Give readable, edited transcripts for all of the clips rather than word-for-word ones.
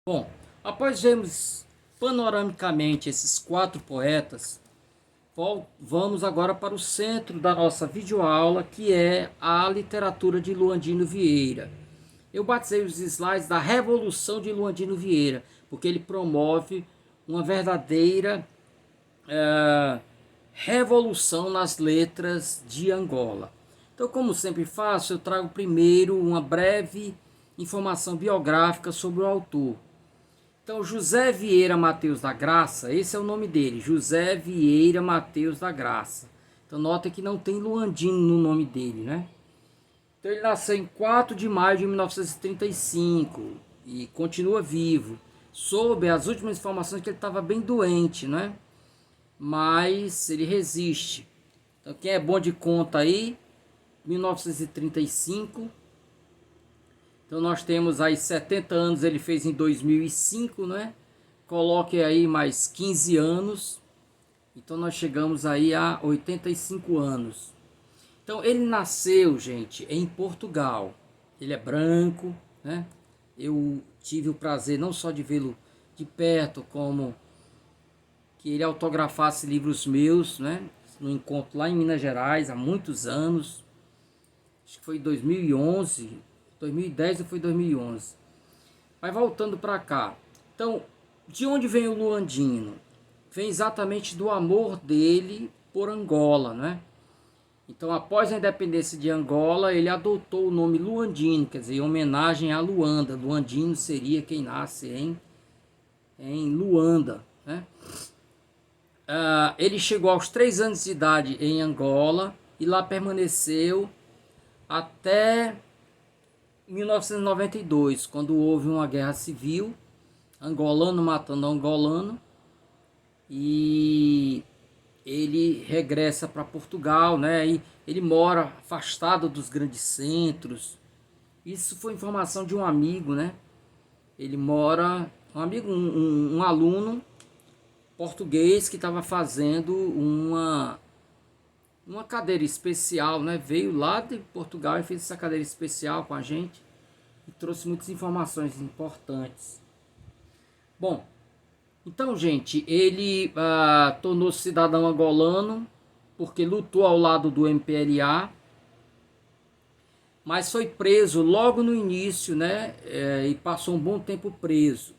Bom, após vermos panoramicamente esses quatro poetas, vamos agora para o centro da nossa videoaula, que é a literatura de Luandino Vieira. Eu batizei os slides da Revolução de Luandino Vieira, porque ele promove uma verdadeira revolução nas letras de Angola. Então, como sempre faço, eu trago primeiro uma breve informação biográfica sobre o autor. Então, José Vieira Mateus da Graça, esse é o nome dele, José Vieira Mateus da Graça. Então, nota que não tem Luandino no nome dele, né? Então, ele nasceu em 4 de maio de 1935 e continua vivo. Soube as últimas informações que ele estava bem doente, né? Mas ele resiste. Então, quem é bom de conta aí, 1935. Então nós temos aí 70 anos, ele fez em 2005, né? Coloque aí mais 15 anos. Então nós chegamos aí a 85 anos. Então ele nasceu, gente, em Portugal. Ele é branco, né? Eu tive o prazer não só de vê-lo de perto, como que ele autografasse livros meus, né? No encontro lá em Minas Gerais, há muitos anos. Acho que foi em 2011, 2010 ou foi 2011. Mas voltando para cá. Então, de onde vem o Luandino? Vem exatamente do amor dele por Angola, né? Então, após a independência de Angola, ele adotou o nome Luandino, quer dizer, em homenagem a Luanda. Luandino seria quem nasce em Luanda, né? Ele chegou aos 3 anos de idade em Angola e lá permaneceu até 1992, quando houve uma guerra civil, angolano matando angolano, e ele regressa para Portugal, né? E ele mora afastado dos grandes centros. Isso foi informação de um amigo, né? Ele mora, um amigo, um aluno português que estava fazendo uma cadeira especial, né? Veio lá de Portugal e fez essa cadeira especial com a gente e trouxe muitas informações importantes. Bom, então, gente, ele tornou-se cidadão angolano porque lutou ao lado do MPLA, mas foi preso logo no início, né? E passou um bom tempo preso.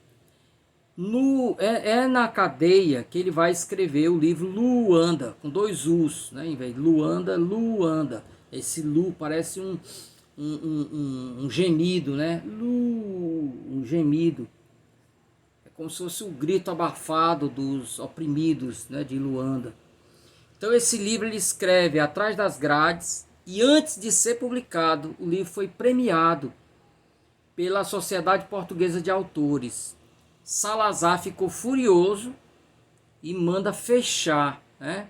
É na cadeia que ele vai escrever o livro Luanda, com 2 U's, né? Em vez de Luanda, Luanda. Esse Lu parece um gemido, né? Um gemido. É como se fosse o grito abafado dos oprimidos, né? De Luanda. Então esse livro ele escreve atrás das grades e antes de ser publicado, o livro foi premiado pela Sociedade Portuguesa de Autores. Salazar ficou furioso e manda fechar, né?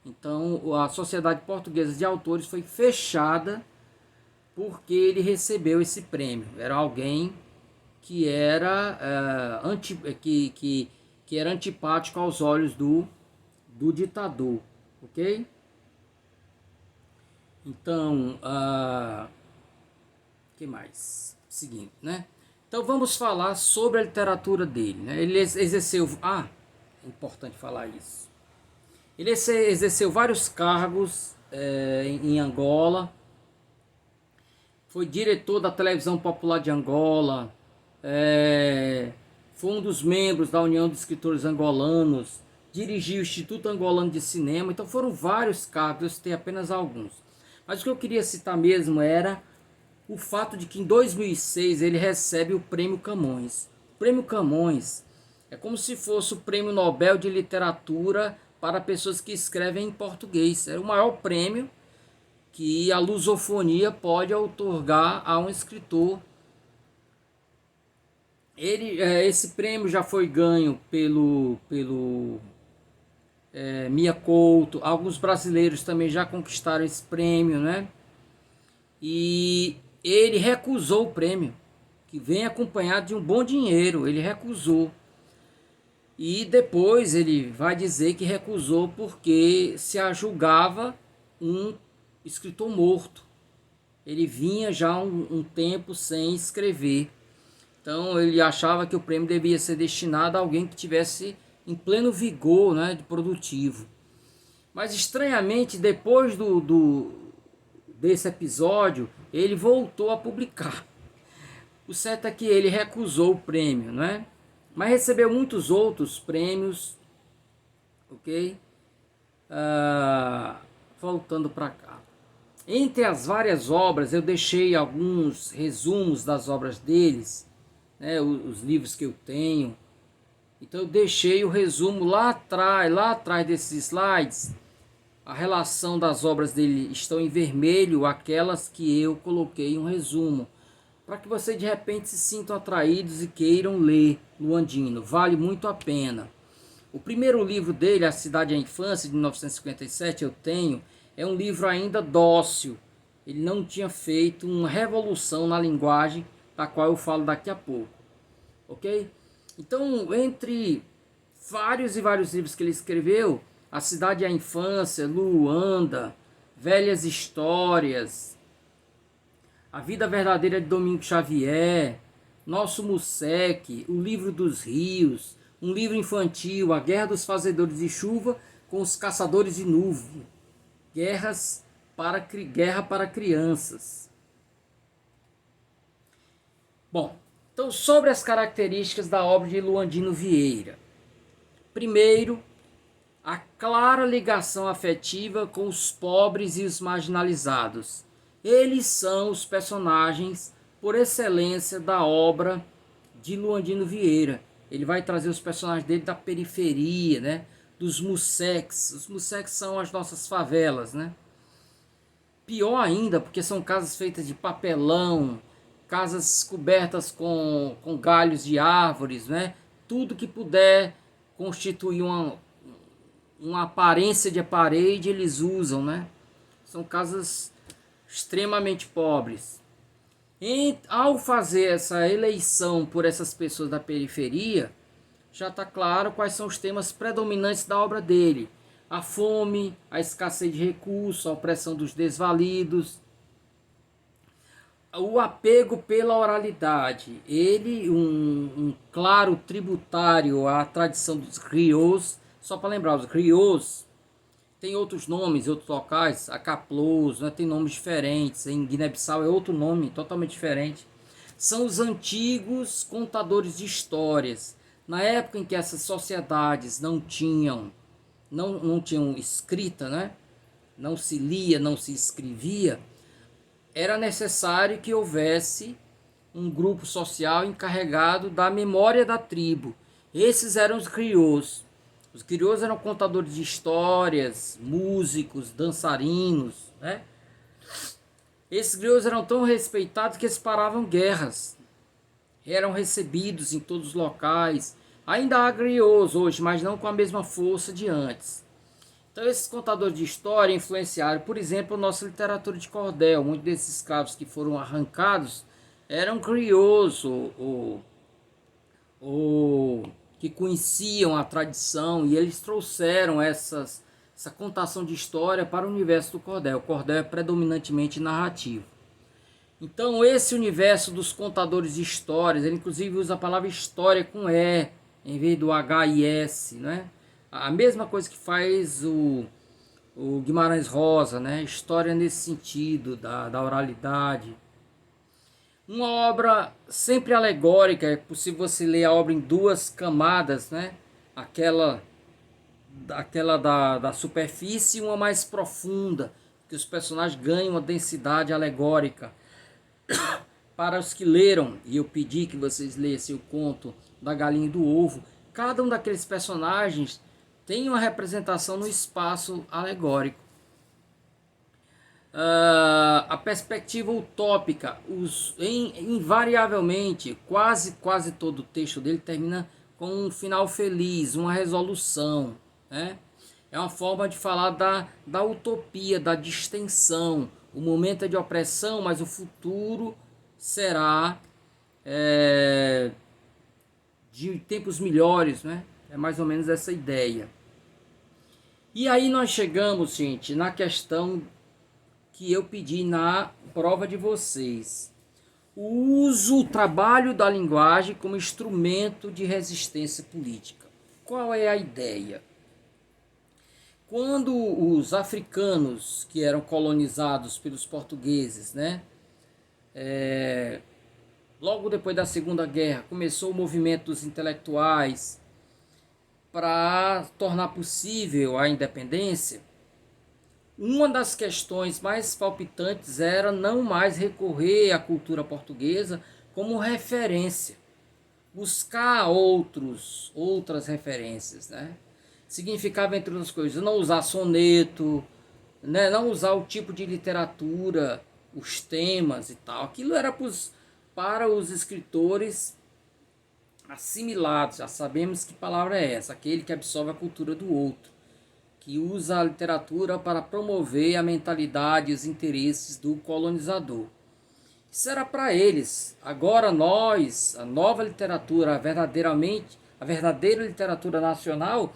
Então a Sociedade Portuguesa de Autores foi fechada porque ele recebeu esse prêmio. Era alguém que era que era antipático aos olhos do ditador, ok? Então, que mais? Seguindo, né? Então vamos falar sobre a literatura dele, né? Ele exerceu, é importante falar isso. Ele exerceu vários cargos em Angola. Foi diretor da Televisão Popular de Angola. Foi um dos membros da União de Escritores Angolanos. Dirigiu o Instituto Angolano de Cinema. Então foram vários cargos, eu citei apenas alguns. Mas o que eu queria citar mesmo era o fato de que em 2006 ele recebe o Prêmio Camões. O Prêmio Camões é como se fosse o Prêmio Nobel de Literatura para pessoas que escrevem em português. É o maior prêmio que a lusofonia pode outorgar a um escritor. Esse prêmio já foi ganho pelo Mia Couto. Alguns brasileiros também já conquistaram esse prêmio, né? E ele recusou o prêmio, que vem acompanhado de um bom dinheiro. Ele recusou. E depois ele vai dizer que recusou porque se a julgava um escritor morto. Ele vinha já um tempo sem escrever. Então ele achava que o prêmio devia ser destinado a alguém que tivesse em pleno vigor, né, de produtivo. Mas estranhamente, depois desse episódio, ele voltou a publicar. O certo é que ele recusou o prêmio, né? Mas recebeu muitos outros prêmios, ok? Voltando para cá. Entre as várias obras, eu deixei alguns resumos das obras deles, né? Os livros que eu tenho. Então eu deixei o resumo lá atrás desses slides. A relação das obras dele estão em vermelho, aquelas que eu coloquei um resumo, para que vocês de repente se sintam atraídos e queiram ler Luandino. Vale muito a pena. O primeiro livro dele, A Cidade e a Infância, de 1957, eu tenho, é um livro ainda dócil. Ele não tinha feito uma revolução na linguagem, da qual eu falo daqui a pouco. Ok? Então, entre vários e vários livros que ele escreveu, A Cidade e a Infância, Luanda, Velhas Histórias, A Vida Verdadeira de Domingos Xavier, Nosso Musseque, O Livro dos Rios, um livro infantil, A Guerra dos Fazedores de Chuva com os Caçadores de Nuvem, Guerra para Crianças. Bom, então sobre as características da obra de Luandino Vieira. Primeiro, a clara ligação afetiva com os pobres e os marginalizados. Eles são os personagens por excelência da obra de Luandino Vieira. Ele vai trazer os personagens dele da periferia, né? Dos musseques. Os musseques são as nossas favelas, né? Pior ainda, porque são casas feitas de papelão, casas cobertas com galhos de árvores, né? Tudo que puder constituir uma aparência de parede, eles usam, né? São casas extremamente pobres. Ao fazer essa eleição por essas pessoas da periferia, já está claro quais são os temas predominantes da obra dele. A fome, a escassez de recursos, a opressão dos desvalidos, o apego pela oralidade. Ele, um claro tributário à tradição dos griots. Só para lembrar, os griots tem outros nomes, outros locais, Acaplos, né, tem nomes diferentes. Em Guiné-Bissau é outro nome, totalmente diferente. São os antigos contadores de histórias. Na época em que essas sociedades não tinham escrita, né? Não se lia, não se escrevia, era necessário que houvesse um grupo social encarregado da memória da tribo. Esses eram os griots. Os griots eram contadores de histórias, músicos, dançarinos, né? Esses griots eram tão respeitados que eles paravam guerras. Eram recebidos em todos os locais. Ainda há griots hoje, mas não com a mesma força de antes. Então esses contadores de história influenciaram, por exemplo, a nossa literatura de cordel. Muitos desses escravos que foram arrancados eram griots ou que conheciam a tradição, e eles trouxeram essa contação de história para o universo do cordel. O cordel é predominantemente narrativo. Então esse universo dos contadores de histórias, ele inclusive usa a palavra história com E, em vez do H-I-S, né? A mesma coisa que faz o Guimarães Rosa, né? História nesse sentido, da oralidade. Uma obra sempre alegórica, é possível você ler a obra em duas camadas, né? Aquela da superfície e uma mais profunda, que os personagens ganham uma densidade alegórica. Para os que leram, e eu pedi que vocês lessem o conto da Galinha e do Ovo, cada um daqueles personagens tem uma representação no espaço alegórico. A perspectiva utópica, invariavelmente, quase todo o texto dele termina com um final feliz, uma resolução, né? É uma forma de falar da utopia, da distensão. O momento é de opressão, mas o futuro será de tempos melhores, né? É mais ou menos essa ideia. E aí nós chegamos, gente, na questão que eu pedi na prova de vocês. o trabalho da linguagem como instrumento de resistência política. Qual é a ideia? Quando os africanos que eram colonizados pelos portugueses, né, logo depois da Segunda Guerra, começou o movimento dos intelectuais para tornar possível a independência. Uma das questões mais palpitantes era não mais recorrer à cultura portuguesa como referência, buscar outras referências, né? Significava, entre outras coisas, não usar soneto, né? Não usar o tipo de literatura, os temas e tal. Aquilo era para os escritores assimilados, já sabemos que palavra é essa, aquele que absorve a cultura do outro, que usa a literatura para promover a mentalidade e os interesses do colonizador. Isso era para eles. Agora nós, a nova literatura, a verdadeira literatura nacional,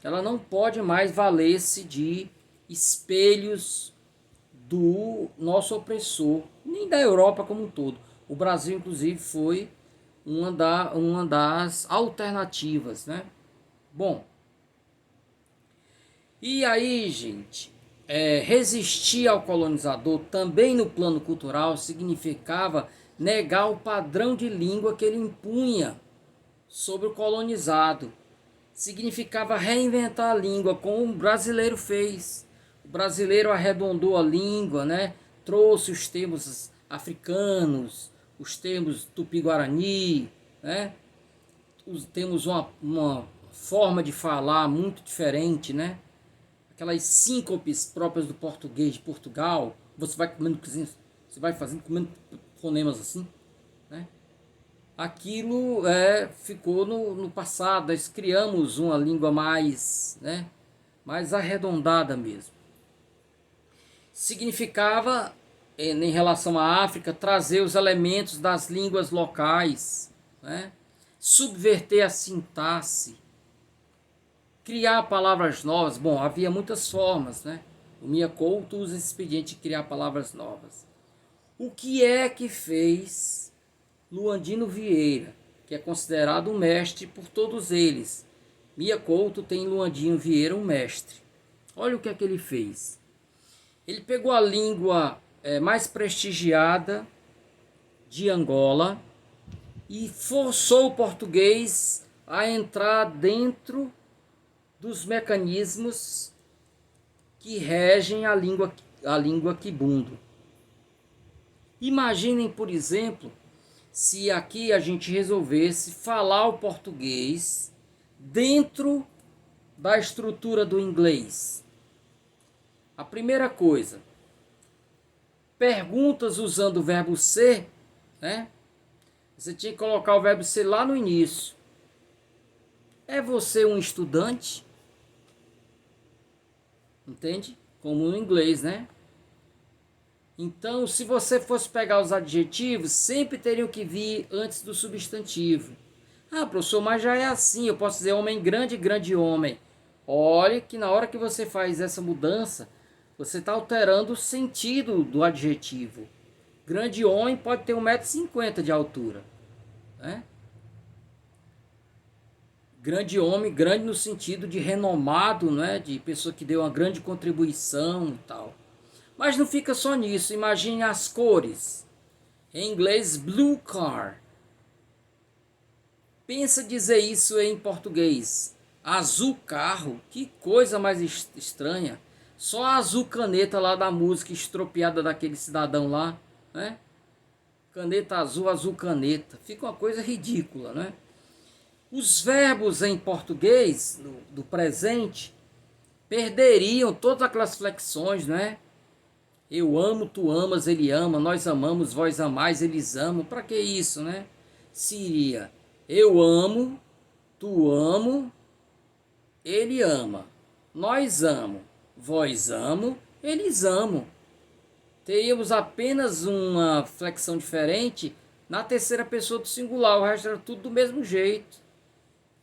ela não pode mais valer-se de espelhos do nosso opressor, nem da Europa como um todo. O Brasil, inclusive, foi uma das alternativas, né? Bom, e aí, gente, resistir ao colonizador também no plano cultural significava negar o padrão de língua que ele impunha sobre o colonizado. Significava reinventar a língua, como o brasileiro fez. O brasileiro arredondou a língua, né? Trouxe os termos africanos, os termos tupi-guarani, né? Temos uma forma de falar muito diferente, né? Aquelas síncopes próprias do português de Portugal, você vai comendo fonemas assim, né? Aquilo ficou no passado. Nós criamos uma língua mais, né, mais arredondada mesmo. Significava, em relação à África, trazer os elementos das línguas locais, né? Subverter a sintaxe, criar palavras novas. Bom, havia muitas formas, né? O Mia Couto usa esse expediente de criar palavras novas. O que é que fez Luandino Vieira, que é considerado um mestre por todos eles? Mia Couto tem em Luandino Vieira um mestre. Olha o que é que ele fez. Ele pegou a língua mais prestigiada de Angola e forçou o português a entrar dentro dos mecanismos que regem a língua quibundo. Imaginem, por exemplo, se aqui a gente resolvesse falar o português dentro da estrutura do inglês. A primeira coisa, perguntas usando o verbo ser, né? Você tinha que colocar o verbo ser lá no início. É você um estudante? Entende? Como no inglês, né? Então, se você fosse pegar os adjetivos, sempre teriam que vir antes do substantivo. Ah, professor, mas já é assim. Eu posso dizer homem grande, grande homem. Olhe que na hora que você faz essa mudança, você está alterando o sentido do adjetivo. Grande homem pode ter 1,50 m de altura, né? Grande homem, grande no sentido de renomado, né? De pessoa que deu uma grande contribuição e tal. Mas não fica só nisso. Imagine as cores. Em inglês, blue car. Pensa dizer isso em português. Azul carro. Que coisa mais estranha. Só a azul caneta lá da música estropiada daquele cidadão lá, né? Caneta azul, azul caneta. Fica uma coisa ridícula, né? Os verbos em português, do presente, perderiam todas aquelas flexões, né? Eu amo, tu amas, ele ama, nós amamos, vós amais, eles amam. Para que isso, né? Seria eu amo, tu amo, ele ama. Nós amo, vós amo, eles amam. Teríamos apenas uma flexão diferente na terceira pessoa do singular. O resto era tudo do mesmo jeito.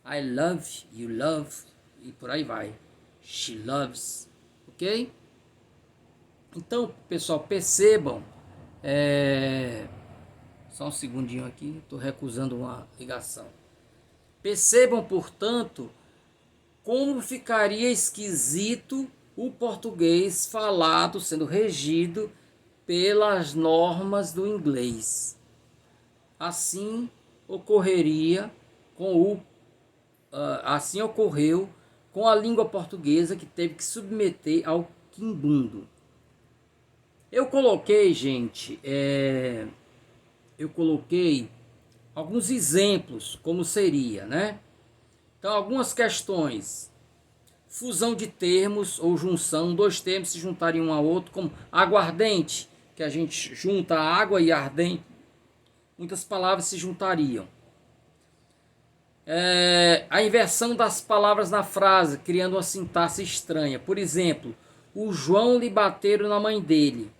I love, you love, e por aí vai. She loves, ok? Então, pessoal, percebam, Só um segundinho aqui, estou recusando uma ligação. Percebam, portanto, como ficaria esquisito o português falado sendo regido pelas normas do inglês. Assim ocorreria assim ocorreu com a língua portuguesa, que teve que submeter ao quimbundo. Eu coloquei, gente, eu coloquei alguns exemplos, como seria, né? Então, algumas questões. Fusão de termos ou junção, dois termos se juntariam um ao outro, como aguardente, que a gente junta água e ardente, muitas palavras se juntariam. A inversão das palavras na frase, criando uma sintaxe estranha. Por exemplo, o João lhe bateram na mãe dele.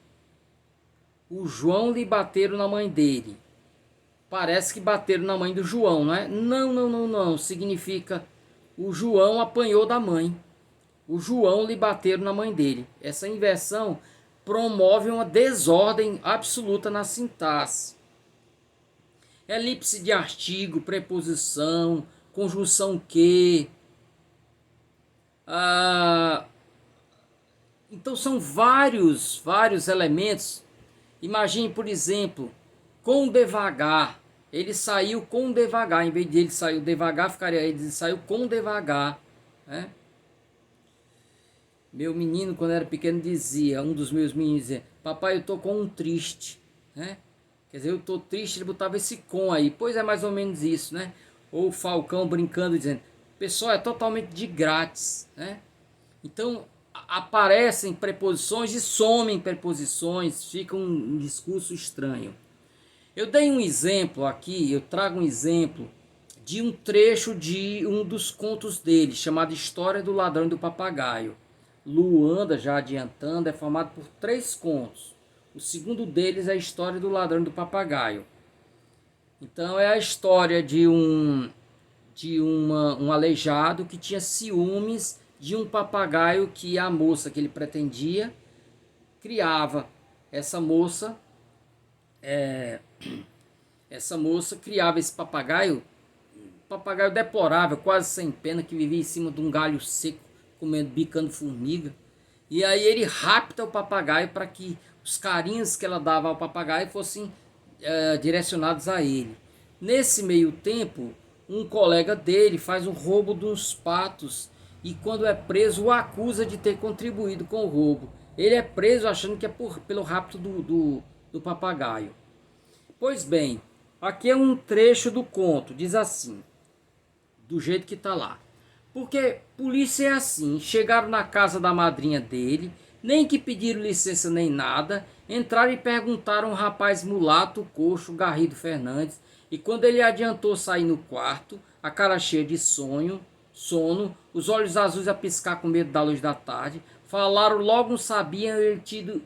O João lhe bateram na mãe dele. Parece que bateram na mãe do João, não é? Não. Significa o João apanhou da mãe. O João lhe bateram na mãe dele. Essa inversão promove uma desordem absoluta na sintaxe. Elipse de artigo, preposição, conjunção que. Então são vários elementos. Imagine, por exemplo, com devagar. Ele saiu com devagar. Em vez de ele saiu devagar, ficaria ele saiu com devagar. Né? Meu menino, quando era pequeno, dizia, um dos meus meninos dizia, papai, eu tô com um triste. Né? Quer dizer, eu tô triste, ele botava esse com aí. Pois é mais ou menos isso, né? Ou o Falcão brincando, dizendo, pessoal, é totalmente de grátis, né? Então, aparecem preposições e somem preposições, fica um discurso estranho. Eu dei um exemplo aqui, eu trago um exemplo de um trecho de um dos contos dele, chamado História do Ladrão e do Papagaio. Luanda, já adiantando, é formado por 3 contos. O segundo deles é a História do Ladrão e do Papagaio. Então é a história de um aleijado que tinha ciúmes de um papagaio que a moça que ele pretendia criava. Essa moça criava esse papagaio deplorável, quase sem pena, que vivia em cima de um galho seco, bicando formiga. E aí ele rapta o papagaio para que os carinhos que ela dava ao papagaio fossem direcionados a ele. Nesse meio tempo, um colega dele faz um roubo de uns patos e quando é preso o acusa de ter contribuído com o roubo. Ele é preso achando que é pelo rapto do papagaio. Pois bem, aqui é um trecho do conto, diz assim, do jeito que está lá. Porque polícia é assim, chegaram na casa da madrinha dele, nem que pediram licença nem nada, entraram e perguntaram ao rapaz mulato, coxo, Garrido Fernandes, e quando ele adiantou sair no quarto, a cara cheia de sono, os olhos azuis a piscar com medo da luz da tarde, falaram logo não sabiam, ele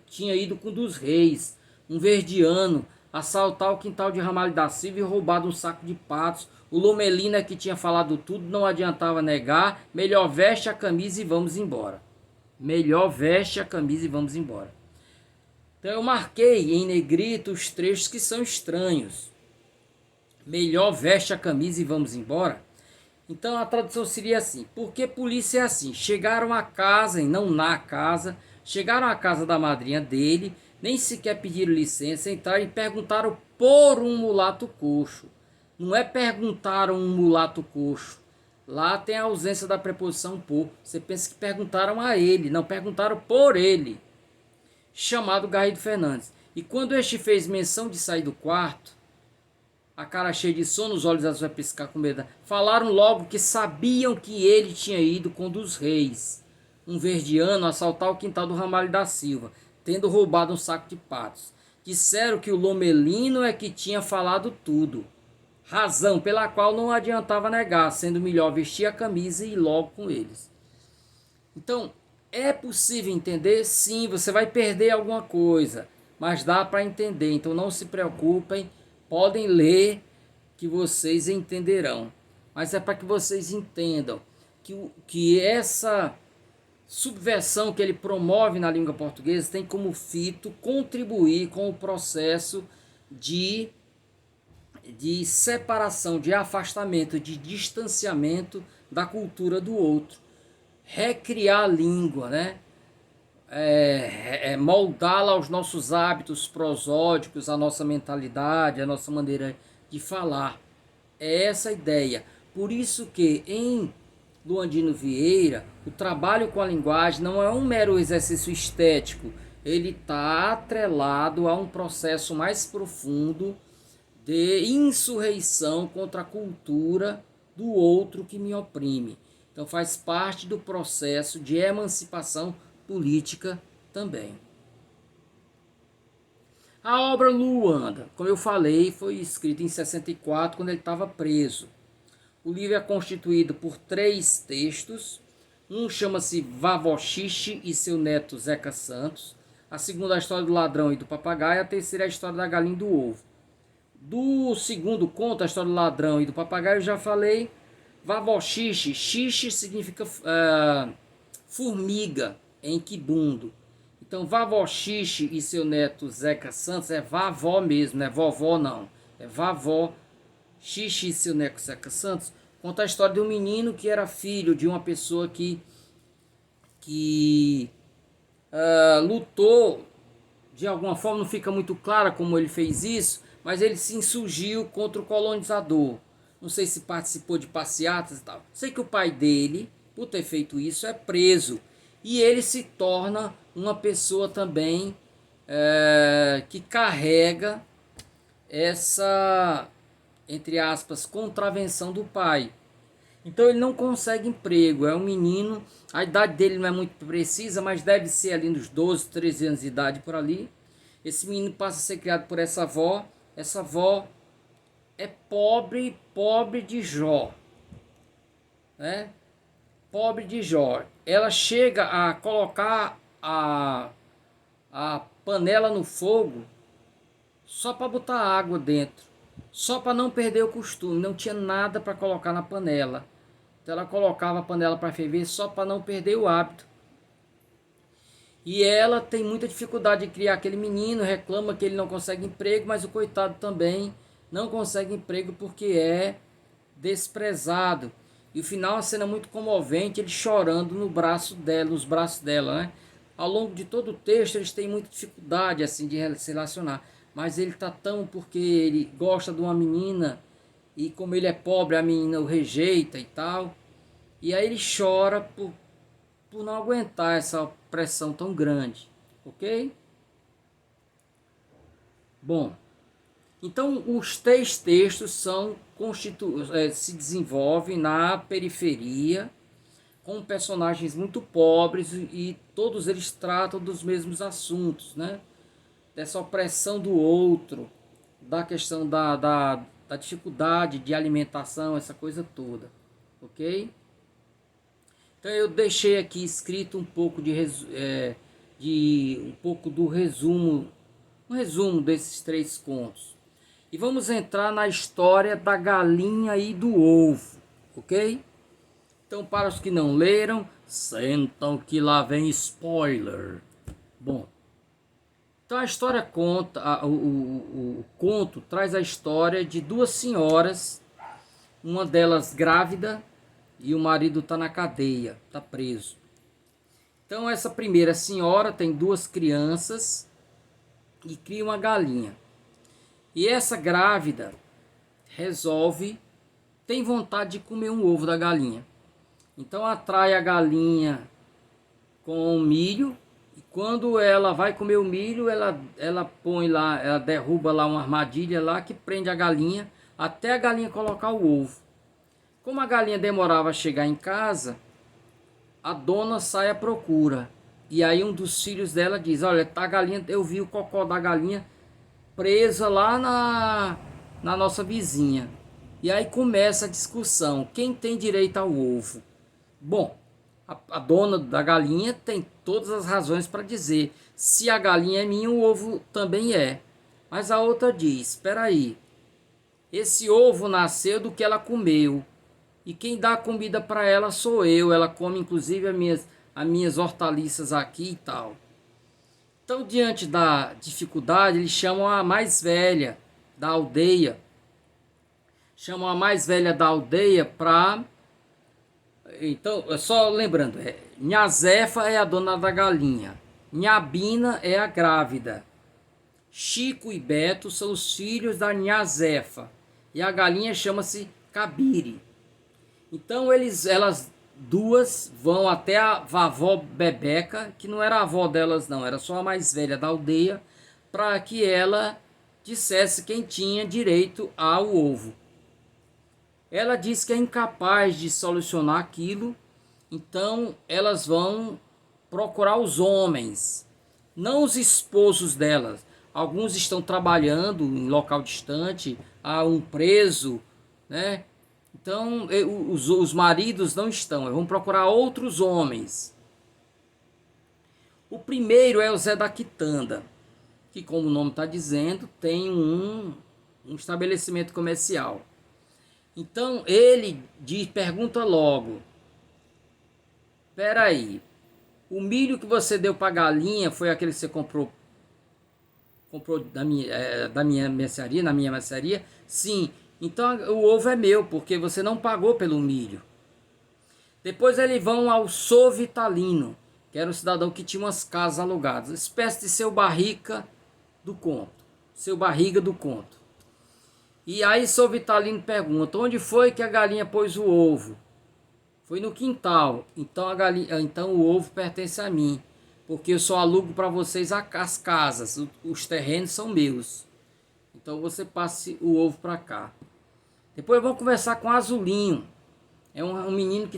tinha ido com um dos reis, um verdiano, assaltar o quintal de Ramalho da Silva e roubado um saco de patos. O Lomelina, que tinha falado tudo, não adiantava negar. Melhor veste a camisa e vamos embora. Melhor veste a camisa e vamos embora. Então eu marquei em negrito os trechos que são estranhos. Melhor veste a camisa e vamos embora. Então a tradução seria assim. Porque polícia é assim. Chegaram à casa, e não na casa. Chegaram à casa da madrinha dele. Nem sequer pediram licença. Entraram e perguntaram por um mulato coxo. Não é perguntaram um mulato coxo. Lá tem a ausência da preposição por. Você pensa que perguntaram a ele. Não, perguntaram por ele. Chamado Garrido Fernandes. E quando este fez menção de sair do quarto, a cara cheia de sono, os olhos azuis a piscar com medo, falaram logo que sabiam que ele tinha ido com um dos reis, um verdiano, assaltar o quintal do Ramalho da Silva, tendo roubado um saco de patos. Disseram que o Lomelino é que tinha falado tudo. Razão pela qual não adiantava negar, sendo melhor vestir a camisa e ir logo com eles. Então, é possível entender? Sim, você vai perder alguma coisa, mas dá para entender. Então não se preocupem, podem ler que vocês entenderão. Mas é para que vocês entendam que essa subversão que ele promove na língua portuguesa tem como fito contribuir com o processo de de separação, de afastamento, de distanciamento da cultura do outro. Recriar a língua, né? Moldá-la aos nossos hábitos prosódicos, à nossa mentalidade, à nossa maneira de falar. É essa a ideia. Por isso que em Luandino Vieira, o trabalho com a linguagem não é um mero exercício estético, ele está atrelado a um processo mais profundo de insurreição contra a cultura do outro que me oprime. Então faz parte do processo de emancipação política também. A obra Luanda, como eu falei, foi escrita em 64, quando ele estava preso. O livro é constituído por 3 textos. Um chama-se Vavó Xixi e seu neto Zeca Santos. A segunda, a história do ladrão e do papagaio. A terceira, a história da galinha e do ovo. Do segundo conto, a história do ladrão e do papagaio, eu já falei. Vavó Xixi. Xixi significa formiga em quibundo. Então, Vavó Xixi e seu neto Zeca Santos é vavó mesmo, não é vovó não. É vavó Xixi e seu neto Zeca Santos. Conta a história de um menino que era filho de uma pessoa que lutou, de alguma forma, não fica muito clara como ele fez isso, mas ele se insurgiu contra o colonizador. Não sei se participou de passeatas e tal. Sei que o pai dele, por ter feito isso, é preso. E ele se torna uma pessoa também que carrega essa, entre aspas, contravenção do pai. Então ele não consegue emprego, é um menino, a idade dele não é muito precisa, mas deve ser ali nos 12, 13 anos de idade por ali. Esse menino passa a ser criado por essa avó é pobre, pobre de Jó, né? Pobre de Jó. Ela chega a colocar a panela no fogo só para botar água dentro, só para não perder o costume, não tinha nada para colocar na panela. Então ela colocava a panela para ferver só para não perder o hábito. E ela tem muita dificuldade de criar aquele menino, reclama que ele não consegue emprego, mas o coitado também não consegue emprego porque é desprezado. E o final é uma cena muito comovente, ele chorando nos braços dela, né? Ao longo de todo o texto eles têm muita dificuldade assim de se relacionar, mas ele tá tão porque ele gosta de uma menina e como ele é pobre a menina o rejeita e tal. E aí ele chora por não aguentar essa pressão tão grande, ok? Bom, então os 3 textos se desenvolvem na periferia, com personagens muito pobres e todos eles tratam dos mesmos assuntos, né? Dessa opressão do outro, da questão da dificuldade de alimentação, essa coisa toda, ok? Então eu deixei aqui escrito um pouco um pouco do resumo, um resumo desses 3 contos. E vamos entrar na história da galinha e do ovo, ok? Então, para os que não leram, sentam que lá vem spoiler. Bom, então a história conta, o conto traz a história de 2 senhoras, uma delas grávida e o marido está na cadeia, está preso. Então essa primeira senhora tem 2 crianças e cria uma galinha. E essa grávida tem vontade de comer um ovo da galinha. Então atrai a galinha com milho. E quando ela vai comer o milho, ela põe lá, ela derruba lá uma armadilha lá que prende a galinha até a galinha colocar o ovo. Como a galinha demorava a chegar em casa, a dona sai à procura. E aí um dos filhos dela diz: olha, tá a galinha, eu vi o cocó da galinha presa lá na nossa vizinha. E aí começa a discussão, quem tem direito ao ovo? Bom, a dona da galinha tem todas as razões para dizer, se a galinha é minha, o ovo também é. Mas a outra diz, espera aí, esse ovo nasceu do que ela comeu, e quem dá comida para ela sou eu, ela come inclusive as minhas hortaliças aqui e tal. Então, diante da dificuldade, eles chamam a mais velha da aldeia chamam a mais velha da aldeia para... Então, só lembrando, Nhazefa é a dona da galinha, Nhabina é a grávida, Chico e Beto são os filhos da Nhazefa, e a galinha chama-se Cabire. Então elas duas vão até a vovó Bebeca, que não era a avó delas não, era só a mais velha da aldeia, para que ela dissesse quem tinha direito ao ovo. Ela diz que é incapaz de solucionar aquilo, então elas vão procurar os homens, não os esposos delas. Alguns estão trabalhando em local distante, há um preso, né? Então os maridos não estão, vão procurar outros homens. O primeiro é o Zé da Quitanda, que, como o nome está dizendo, tem um estabelecimento comercial. Então ele pergunta logo: peraí, o milho que você deu para a galinha foi aquele que você comprou da minha mercearia, na minha mercearia? Sim. Então o ovo é meu, porque você não pagou pelo milho. Depois eles vão ao Sô Vitalino, que era um cidadão que tinha umas casas alugadas, espécie de seu barriga do conto. E aí Sô Vitalino pergunta: onde foi que a galinha pôs o ovo? Foi no quintal. Então o ovo pertence a mim, porque eu só alugo para vocês as casas, os terrenos são meus. Então você passe o ovo para cá. Depois vamos conversar com Azulinho. É um menino que